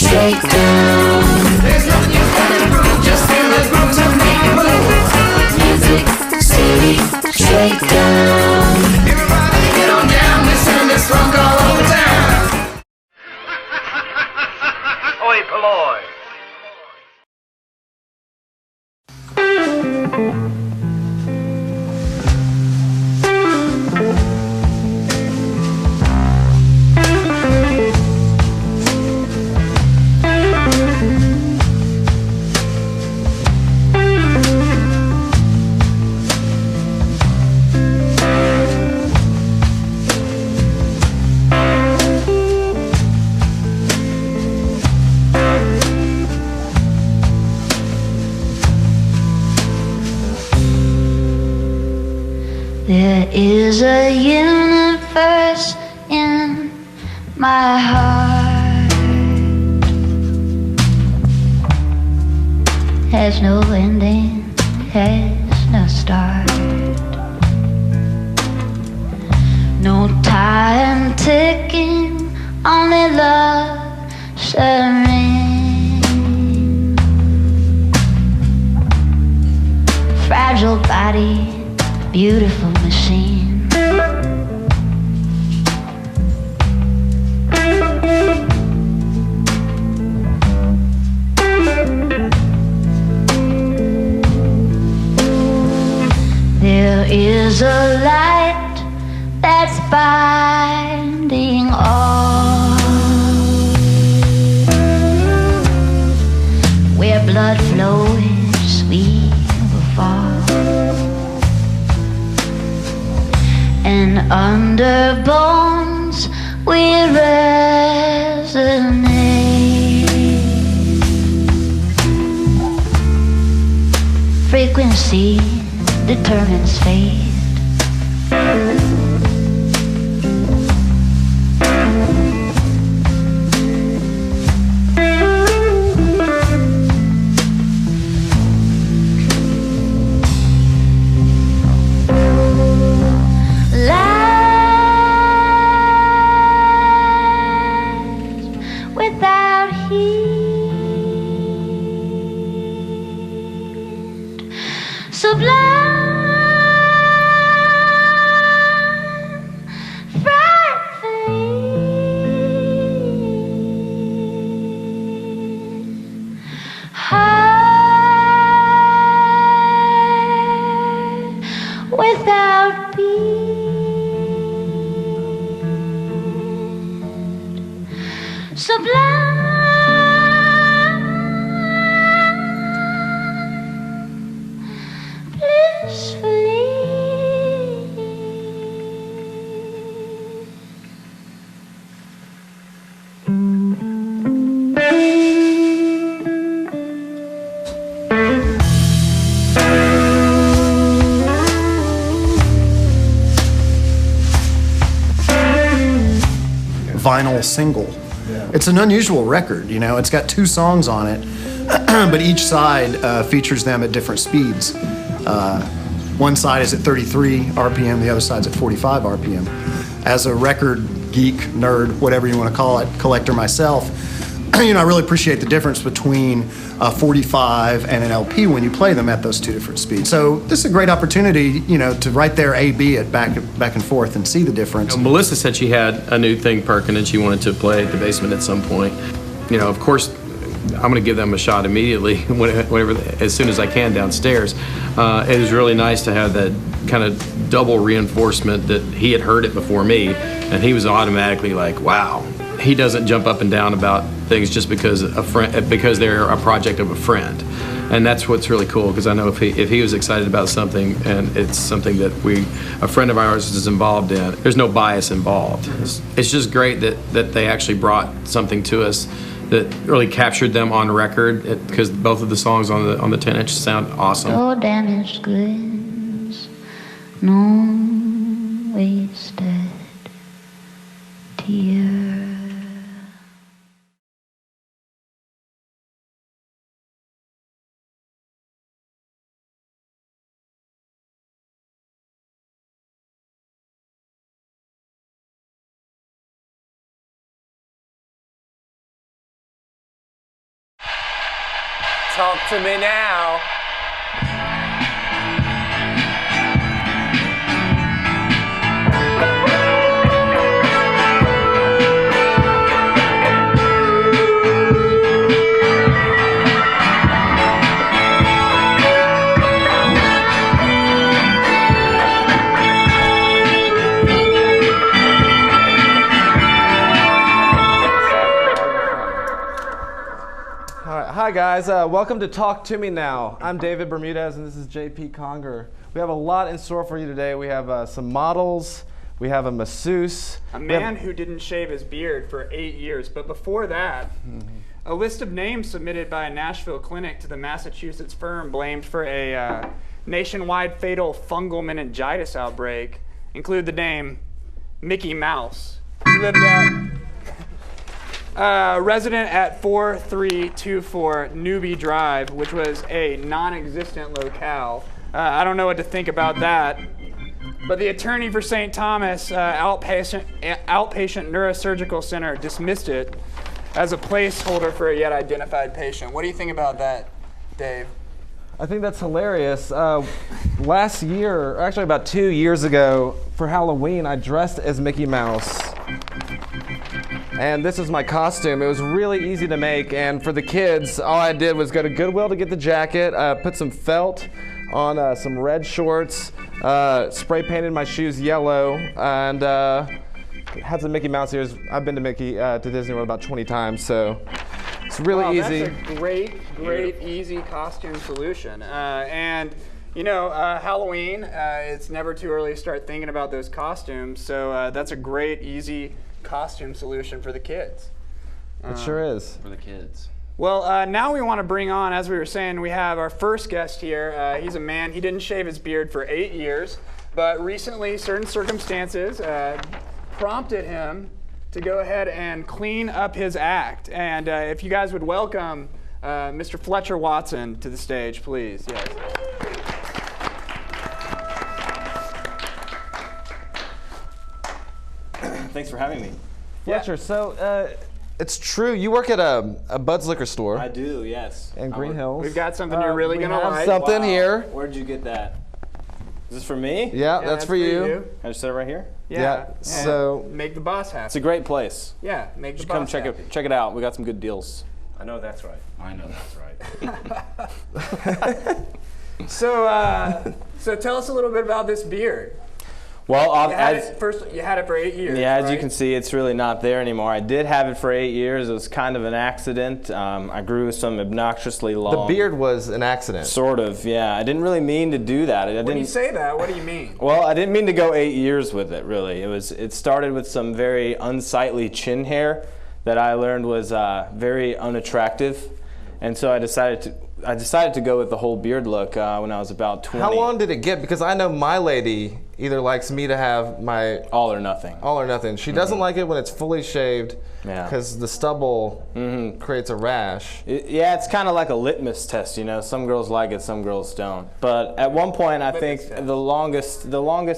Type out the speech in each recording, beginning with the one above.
MusicCityShakeDown. There's nothing you gotta prove, just feel the groove to make it move. Music City Shakedown. Everybody get on down, we send this funk all over town. Oi, Polloy. There is a universe in my heart, has no ending, has no start, no time ticking, only love serene. Fragile body, beautiful machine. There is a light that's binding all, where blood flows, we will fall. And under bones we resonate. Frequency determines fate. Without heat, sublime, frightfully high, without beat, sublime, blissfully. Vinyl single. It's an unusual record, you know. It's got 2 songs on it, but each side features them at different speeds. One side is at 33 RPM, the other side's at 45 RPM. As a record geek, nerd, whatever you want to call it, collector myself, you know, I really appreciate the difference between a 45 and an LP when you play them at those 2 different speeds. So this is a great opportunity, you know, to right there A-B it back and forth and see the difference. Melissa said she had a new thing perking and she wanted to play at the basement at some point. You know, of course, I'm going to give them a shot immediately, whenever, as soon as I can downstairs. It was really nice to have that kind of double reinforcement that he had heard it before me, and he was automatically like, wow. He doesn't jump up and down about things just because they're a project of a friend, and that's what's really cool. Because I know if he was excited about something and it's something that a friend of ours is involved in, there's no bias involved. It's just great that they actually brought something to us that really captured them on record, because both of the songs on the 10-inch sound awesome. No damaged goods, no wasted tears. Talk to me now. Hi guys, welcome to Talk to Me Now. I'm David Bermudez and this is JP Conger. We have a lot in store for you today. We have some models, we have a masseuse. A man who didn't shave his beard for 8 years, but before that, a list of names submitted by a Nashville clinic to the Massachusetts firm blamed for a nationwide fatal fungal meningitis outbreak include the name Mickey Mouse. He lived at resident at 4324 Newbie Drive, which was a non-existent locale. I don't know what to think about that. But the attorney for St. Thomas outpatient neurosurgical center dismissed it as a placeholder for a yet identified patient. What do you think about that, Dave? I think that's hilarious. Last year, or actually about 2 years ago, for Halloween, I dressed as Mickey Mouse. And this is my costume. It was really easy to make, and for the kids, all I did was go to Goodwill to get the jacket, put some felt on some red shorts, spray painted my shoes yellow, and had some Mickey Mouse ears. I've been to Disney World about 20 times, so it's really easy. That's a great, easy costume solution. And you know, Halloween, it's never too early to start thinking about those costumes, so that's a great, easy costume solution for the kids. It sure is. For the kids. Well, now we want to bring on, as we were saying, we have our first guest here. He's a man, he didn't shave his beard for 8 years, but recently certain circumstances prompted him to go ahead and clean up his act. And if you guys would welcome Mr. Fletcher Watson to the stage, please. Yes. Thanks for having me. Fletcher, so it's true, you work at a Bud's liquor store. I do, yes. In Green Hills. We've got something you're really going to like. Something here. Where'd you get that? Is this for me? Yeah, that's for you. Can I just sit right here? Yeah. So make the boss happy. It's a great place. Yeah, make the Just boss come check happy. check it out. We got some good deals. I know that's right. I know that's right. So tell us a little bit about this beard. Well, You had it for 8 years. yeah, as you right? can see, it's really not there anymore. I did have it for 8 years. It was kind of an accident. I grew some obnoxiously long. the beard was an accident. Sort of, yeah. I didn't really mean to do that. When you say that, what do you mean? Well, I didn't mean to go 8 years with it, really. It started with some very unsightly chin hair that I learned was very unattractive, and so I decided to go with the whole beard look when I was about 20. How long did it get? Because I know my lady either likes me to have my All or nothing. all or nothing. She doesn't like it when it's fully shaved Yeah. because the stubble creates a rash. Yeah, it's kind of like a litmus test, you know. Some girls like it, some girls don't. But at one point, I think the longest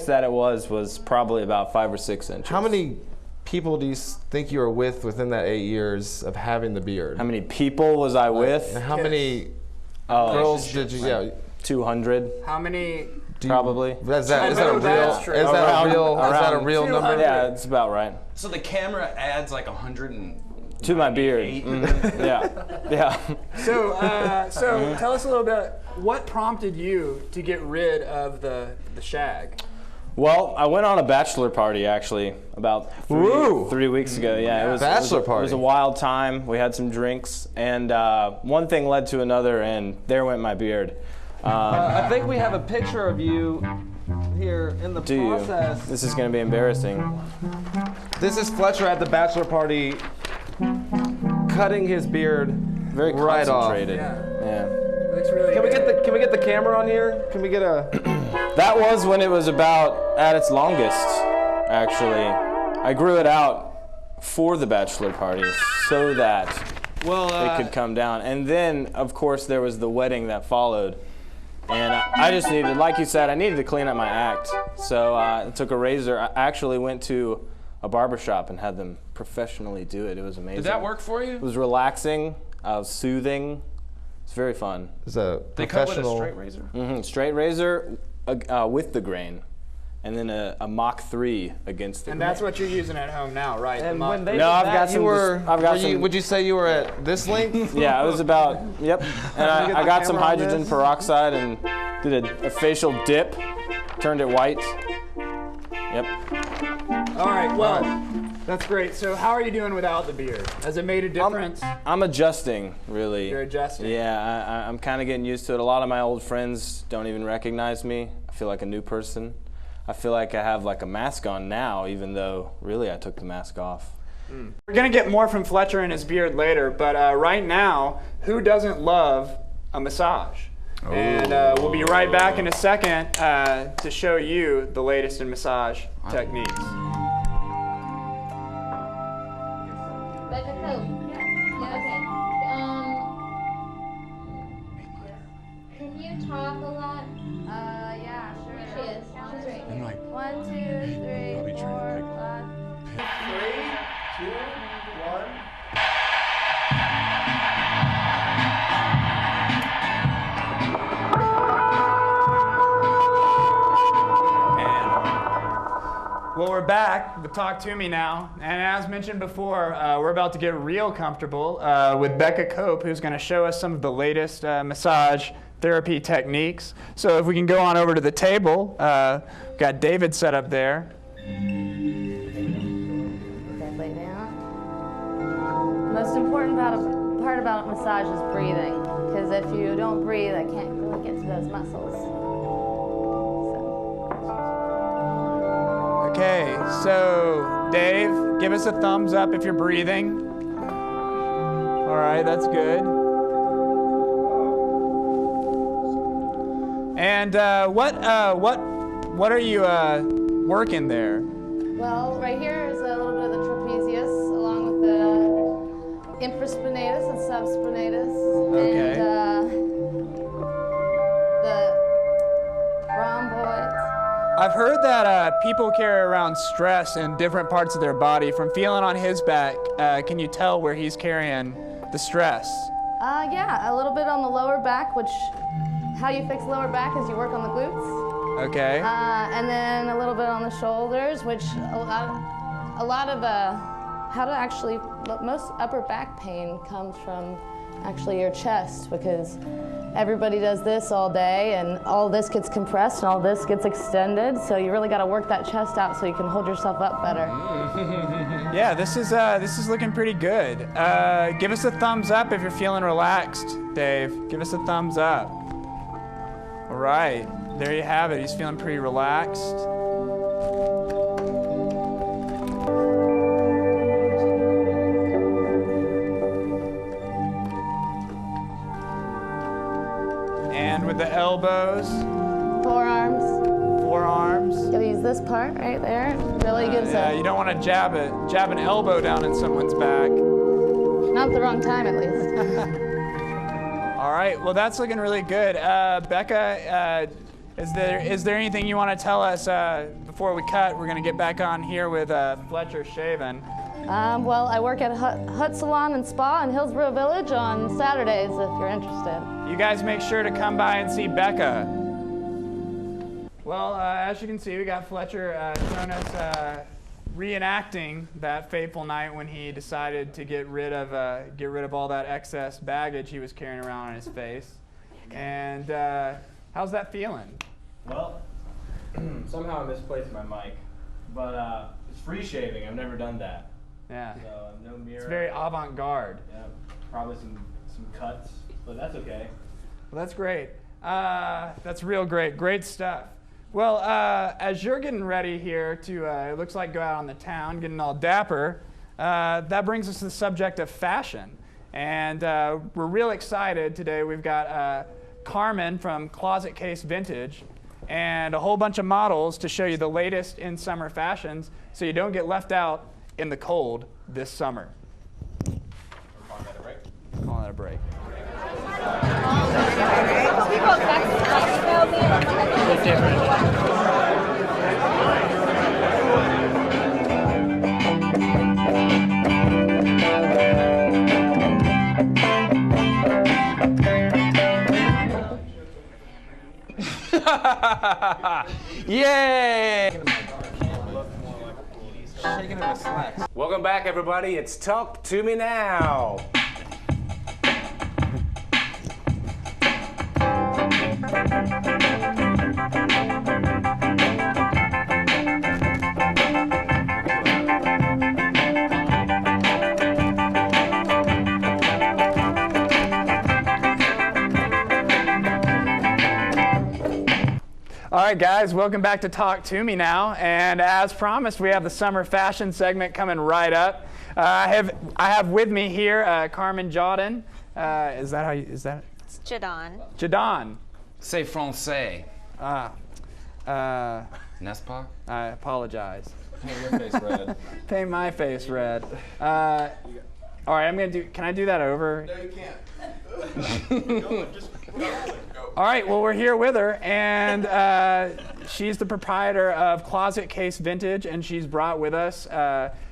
that it was probably about 5 or 6 inches. How many people do you think you were with within that 8 years of having the beard? How many people was I with? And how many Oh, girls did you? Yeah. 200, How many? probably. Is that a real? that's true. Is that a real number? 200. Yeah, it's about right. So the camera adds like 100 and To my beard. Yeah, yeah. So tell us a little bit. What prompted you to get rid of the shag? Well, I went on a bachelor party actually about 3 weeks ago. Yeah, it was Bachelor party. It was a wild time. We had some drinks, and one thing led to another, and there went my beard. I think we have a picture of you here in the Do you? process. This is going to be embarrassing. This is Fletcher at the bachelor party, cutting his beard Very right off. concentrated. Yeah. Looks really Can we good. get the camera on here? Can we get a? That was when it was about at its longest, actually. I grew it out for the bachelor party so that it could come down. And then, of course, there was the wedding that followed. And I just needed, like you said, I needed to clean up my act. So I took a razor. I actually went to a barbershop and had them professionally do it. It was amazing. Did that work for you? It was relaxing, soothing. It's very fun. It's a They cut with a professional. straight razor? Straight razor with the grain, and then a Mach 3 against the And grain. that's what you're using at home now, right? The And Mach when they three. No, did I've that, got you some- were. I've got were you- some- Would you say you were at this length? Yeah, it was about, yep. And get I the got some camera on hydrogen this? peroxide and did a facial dip, turned it white. Yep. All right, well, that's great. So how are you doing without the beard? Has it made a difference? I'm adjusting, really. You're adjusting. Yeah, I'm kind of getting used to it. A lot of my old friends don't even recognize me. I feel like a new person. I feel like I have like a mask on now, even though really I took the mask off. We're going to get more from Fletcher and his beard later, but right now, who doesn't love a massage? And we'll be right back in a second to show you the latest in massage techniques. Becca Cope. Yeah, okay. Can you talk a lot? Yeah, sure. Here she is. She's right here. 1, 2, 3, 4, 5. 3, 2, 1. Well, we're back with Talk To Me now. And as mentioned before, we're about to get real comfortable with Becca Cope, who's going to show us some of the latest massage therapy techniques. So if we can go on over to the table, we've got David set up there. Okay, lay down. Most important part about massage is breathing, because if you don't breathe, I can't really get to those muscles. Okay, so Dave, give us a thumbs up if you're breathing. All right, that's good. And what are you working there? Well, right here is a little bit of the trapezius, along with the infraspinatus and subspinatus, Okay. and the rhomboids. I've heard that people carry around stress in different parts of their body. From feeling on his back, can you tell where he's carrying the stress? Yeah, a little bit on the lower back, which how you fix lower back is you work on the glutes. Okay. And then a little bit on the shoulders, which a lot of how to actually, most upper back pain comes from actually your chest, because everybody does this all day and all this gets compressed and all this gets extended, so you really got to work that chest out so you can hold yourself up better. Yeah, this is looking pretty good. Give us a thumbs up if you're feeling relaxed, Dave. Give us a thumbs up. All right, there you have it. He's feeling pretty relaxed. And with the elbows, Forearms. forearms. Gotta use this part right there. It really gives Yeah, a, you don't want to jab an elbow down in someone's back. not at the wrong time at least. All right, well that's looking really good. Becca, is there anything you want to tell us before we cut? We're gonna get back on here with Fletcher Shaven. Well, I work at Hut Salon and Spa in Hillsborough Village on Saturdays if you're interested. You guys make sure to come by and see Becca. Well, as you can see, we got Fletcher showing us reenacting that fateful night when he decided to get rid of all that excess baggage he was carrying around on his face. And how's that feeling? Well, somehow I misplaced my mic, but it's free shaving. I've never done that. Yeah, So no mirror. it's very avant-garde. Yeah, probably some cuts, but that's okay. Well, that's great. That's real great. Great stuff. Well, as you're getting ready here to, it looks like go out on the town, getting all dapper, that brings us to the subject of fashion. And we're real excited today. We've got Carmen from Closet Case Vintage and a whole bunch of models to show you the latest in summer fashions so you don't get left out in the cold this summer. We're calling that a break. Calling it a break. Yay! Shaking in my slacks. Welcome back, everybody. It's Talk to Me Now. All right, guys, welcome back to Talk to Me Now. And as promised, we have the summer fashion segment coming right up. I have with me here Carmen Jodin. Is that how you? Is that? It's Jadon. Jadon. C'est français. N'est-ce pas? I apologize. Paint your face red. Paint my face red. All right, I'm gonna do. Can I do that over? No, you can't. All right, well, we're here with her, and she's the proprietor of Closet Case Vintage, and she's brought with us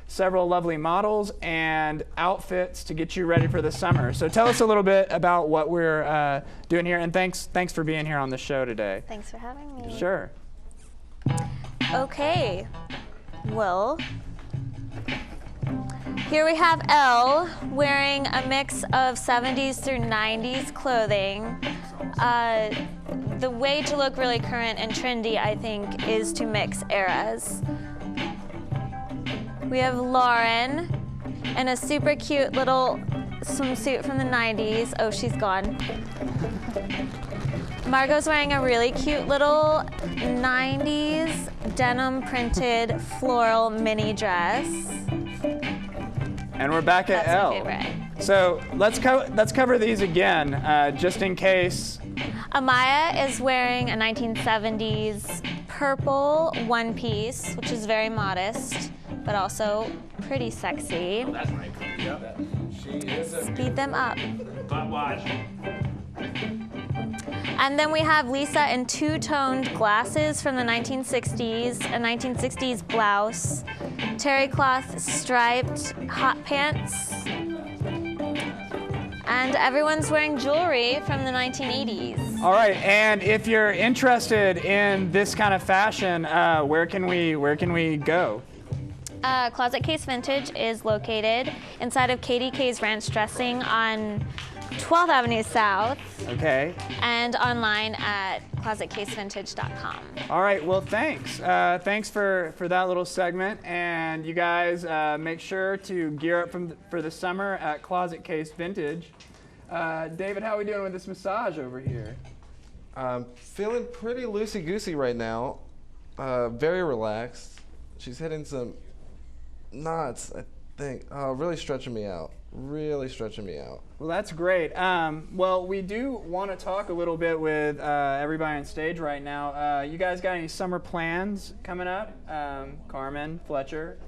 several lovely models and outfits to get you ready for the summer. So tell us a little bit about what we're doing here, and thanks for being here on the show today. Thanks for having me. Sure. Okay. Well, here we have Elle wearing a mix of 70s through 90s clothing. The way to look really current and trendy, I think, is to mix eras. We have Lauren in a super cute little swimsuit from the 90s. Oh, she's gone. Margot's wearing a really cute little 90s denim printed floral mini dress. And we're back at That's Elle. my favorite. So let's cover these again, just in case. Amaya is wearing a 1970s purple one piece, which is very modest, but also pretty sexy. That's right. Yep. She is a Speed them up. Butt wash. And then we have Lisa in two-toned glasses from the 1960s, a 1960s blouse, terry cloth striped hot pants, and everyone's wearing jewelry from the 1980s. All right, and if you're interested in this kind of fashion, where can we go? Closet Case Vintage is located inside of KDK's Ranch Dressing on 12th Avenue South. Okay. And online at closetcasevintage.com. All right, well, thanks. Thanks for that little segment. And you guys make sure to gear up for the summer at Closet Case Vintage. David, how are we doing with this massage over here? I'm feeling pretty loosey-goosey right now. Very relaxed. She's hitting some knots, I think. Really stretching me out. Really stretching me out. Well, that's great. Well, we do want to talk a little bit with everybody on stage right now. You guys got any summer plans coming up? Carmen, Fletcher?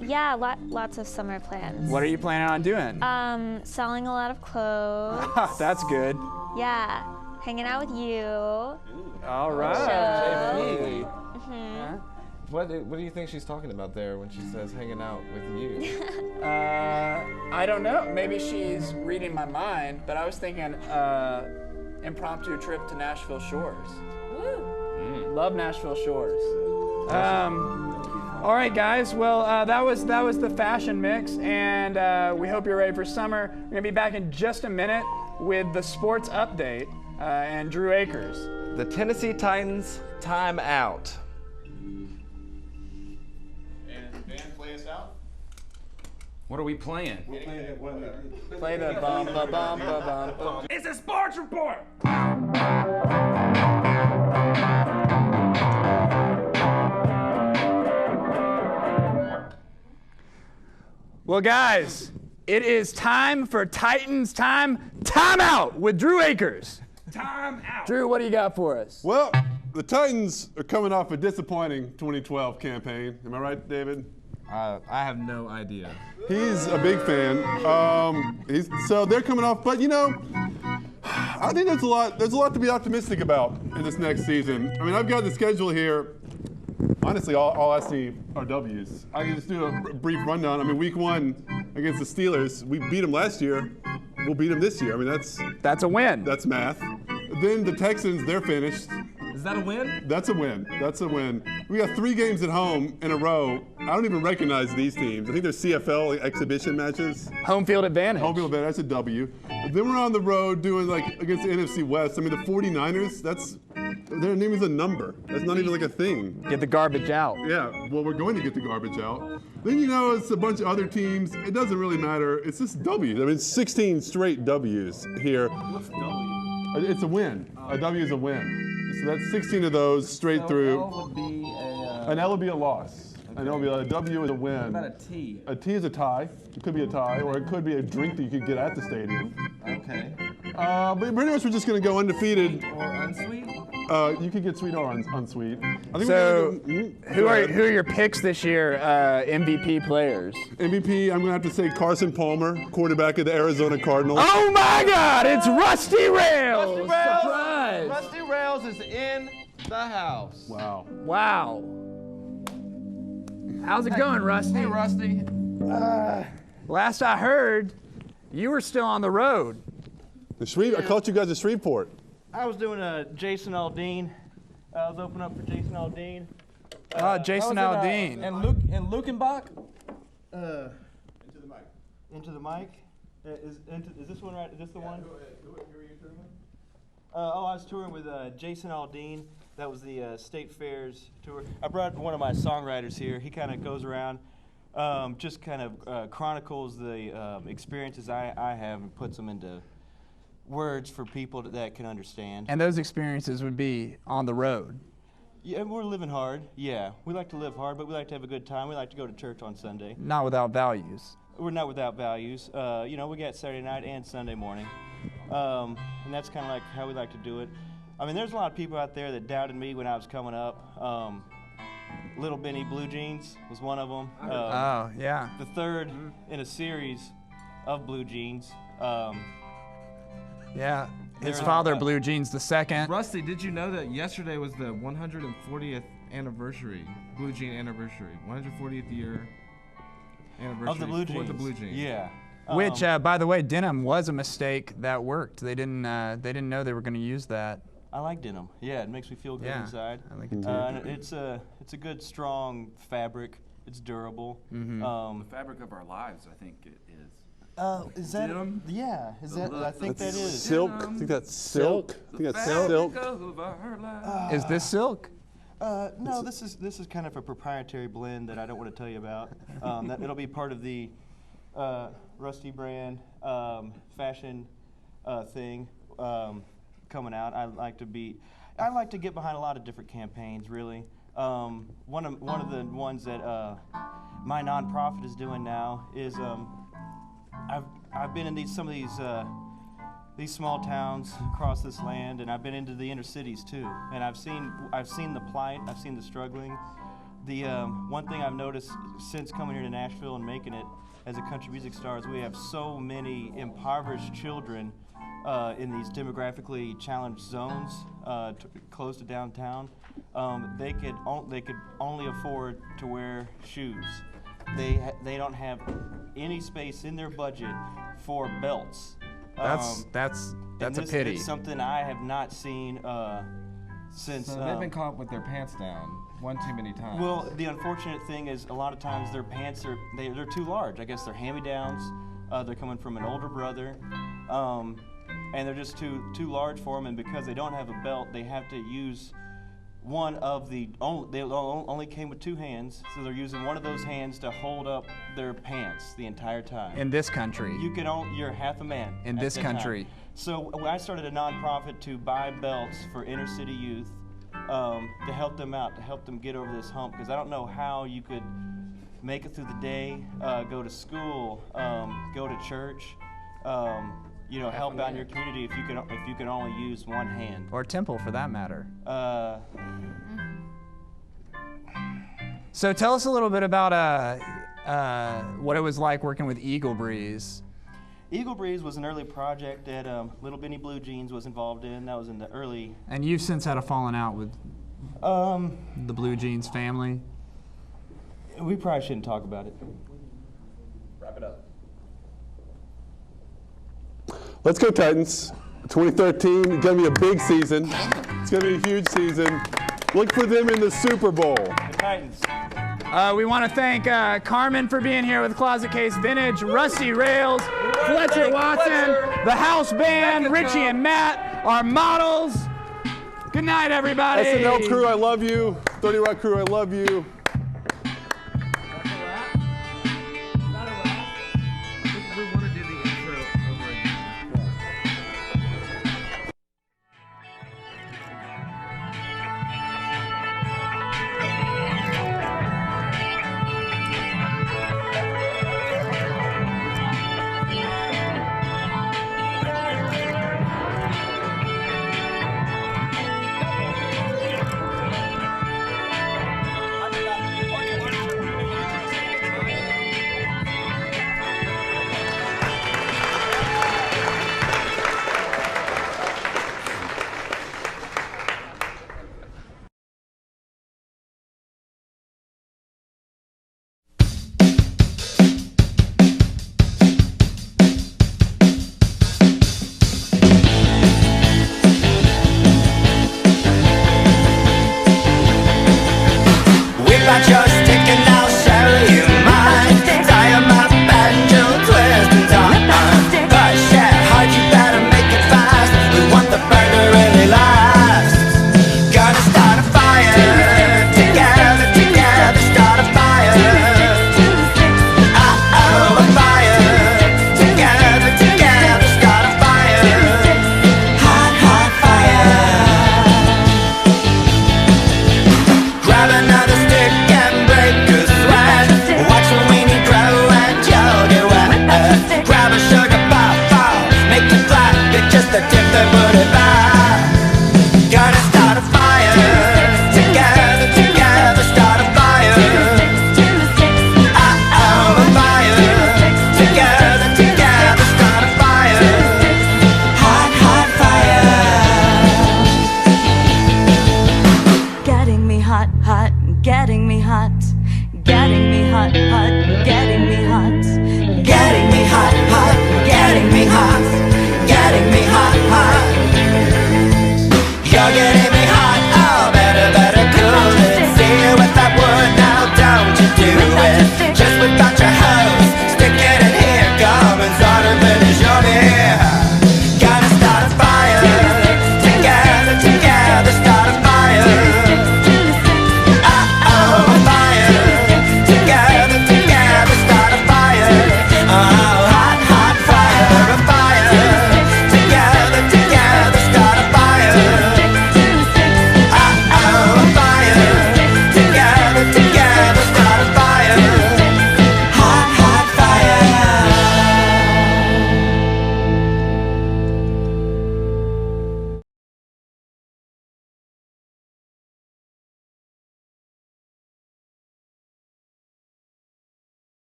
Yeah, lots of summer plans. What are you planning on doing? Selling a lot of clothes. That's good. Yeah, hanging out with you. All right. JP. Huh? What do you think she's talking about there when she says hanging out with you? I don't know. Maybe she's reading my mind, but I was thinking impromptu trip to Nashville Shores. Woo. Love Nashville Shores. All right, guys. Well, that was the fashion mix, and we hope you're ready for summer. We're gonna be back in just a minute with the sports update and Drew Akers. The Tennessee Titans time out. What are we playing? Play the bum ba bum ba bum bum. It's a sports report! Well, guys, it is time for Titans timeout with Drew Akers. Time out! Drew, what do you got for us? Well, the Titans are coming off a disappointing 2012 campaign. Am I right, David? I have no idea. He's a big fan. So they're coming off, but you know, I think there's a lot to be optimistic about in this next season. I mean, I've got the schedule here. Honestly, all I see are W's. I can just do a brief rundown. I mean, week 1 against the Steelers, we beat them last year. We'll beat them this year. I mean, that's a win. That's math. Then the Texans, they're finished. Is that a win? That's a win. That's a win. We got 3 games at home in a row. I don't even recognize these teams. I think they're CFL exhibition matches. Home field advantage. Home field advantage, that's a W. Then we're on the road doing like against the NFC West. I mean, the 49ers, their name is a number. That's not even like a thing. Get the garbage out. Yeah, well, we're going to get the garbage out. Then, it's a bunch of other teams. It doesn't really matter. It's just W's. I mean, 16 straight W's here. What's W? It's a win. A W is a win. So that's 16 of those straight through. L would be An L would be a loss. An L would be a W is a win. What about a T? A T is a tie. It could be a tie, or it could be a drink that you could get at the stadium. Okay. But pretty much we're just going to go undefeated. Or unsweet? You could get sweet or unsweet. I think So, who go are ahead. your picks this year, MVP players? MVP, I'm going to have to say Carson Palmer, quarterback of the Arizona Cardinals. Oh my God, it's Rusty Rails! Surprise! Rusty Rails is in the house. Wow. Wow. How's it going, Rusty? Hey, Rusty. Last I heard, you were still on the road. I caught you guys at Shreveport. I was doing Jason Aldean. I was opening up for Jason Aldean. Jason Aldean. And Lukenbach? Into the mic. Into the mic? Is this one right? Is this the one? Go ahead. Who are you touring with? I was touring with Jason Aldean. That was the State Fairs tour. I brought one of my songwriters here. He kind of goes around, just kind of chronicles the experiences I have and puts them into words for people that can understand. And those experiences would be on the road. Yeah, we're living hard. Yeah, we like to live hard, but we like to have a good time. We like to go to church on Sunday. Not without values. We're not without values. We got Saturday night and Sunday morning. And that's kind of like how we like to do it. I mean, there's a lot of people out there that doubted me when I was coming up. Little Benny Blue Jeans was one of them. Oh, yeah. The third in a series of Blue Jeans. Yeah. His father, Blue Jeans, the second. Rusty, did you know that yesterday was the 140th anniversary, Blue Jean anniversary, 140th year anniversary Of the Blue for Jeans. the Blue Jeans. Yeah. Which, by the way, denim was a mistake that worked. They didn't know they were going to use that. I like denim. Yeah, it makes me feel good inside. I like it too. And it's a good, strong fabric. It's durable. The fabric of our lives, I think it is. Is that? Denim? Yeah. Is that? I think that is. Silk. I think that's silk. I think that's silk. Is this silk? No, this is kind of a proprietary blend that I don't want to tell you about. It'll be part of the Rusty brand fashion thing coming out. I like to get behind a lot of different campaigns. Really, one of the ones that my nonprofit is doing now is I've been in some of these small towns across this land, and I've been into the inner cities too. And I've seen the plight. I've seen the struggling. The one thing I've noticed since coming here to Nashville and making it as a country music star is we have so many impoverished children in these demographically challenged zones close to downtown. They could only afford to wear shoes. They don't have any space in their budget for belts. That's a pity. It's something I have not seen since. So they've been caught with their pants down one too many times. Well, the unfortunate thing is a lot of times their pants they're too large. I guess they're hand-me-downs. They're coming from an older brother, and they're just too large for them. And because they don't have a belt, they have to use one of the they only came with 2 hands, so they're using one of those hands to hold up their pants the entire time. In this country. You're half a man. In this country. So I started a nonprofit to buy belts for inner city youth to help them out, to help them get over this hump, because I don't know how you could make it through the day, go to school, go to church, help out in your community if you can only use one hand. Or temple, for that matter. So tell us a little bit about what it was like working with Eagle Breeze. Eagle Breeze was an early project that Little Benny Blue Jeans was involved in. That was in the early. And you've since had a falling out with the Blue Jeans family. We probably shouldn't talk about it. Wrap it up. Let's go Titans. 2013 is going to be a big season. It's going to be a huge season. Look for them in the Super Bowl. The Titans. We want to thank Carmen for being here with Closet Case Vintage, Rusty Rails, Fletcher Watson, the house band, Richie and Matt, our models. Good night, everybody. SNL crew, I love you. 30 Rock crew, I love you. Getting me hot, getting me hot, hot, getting me hot.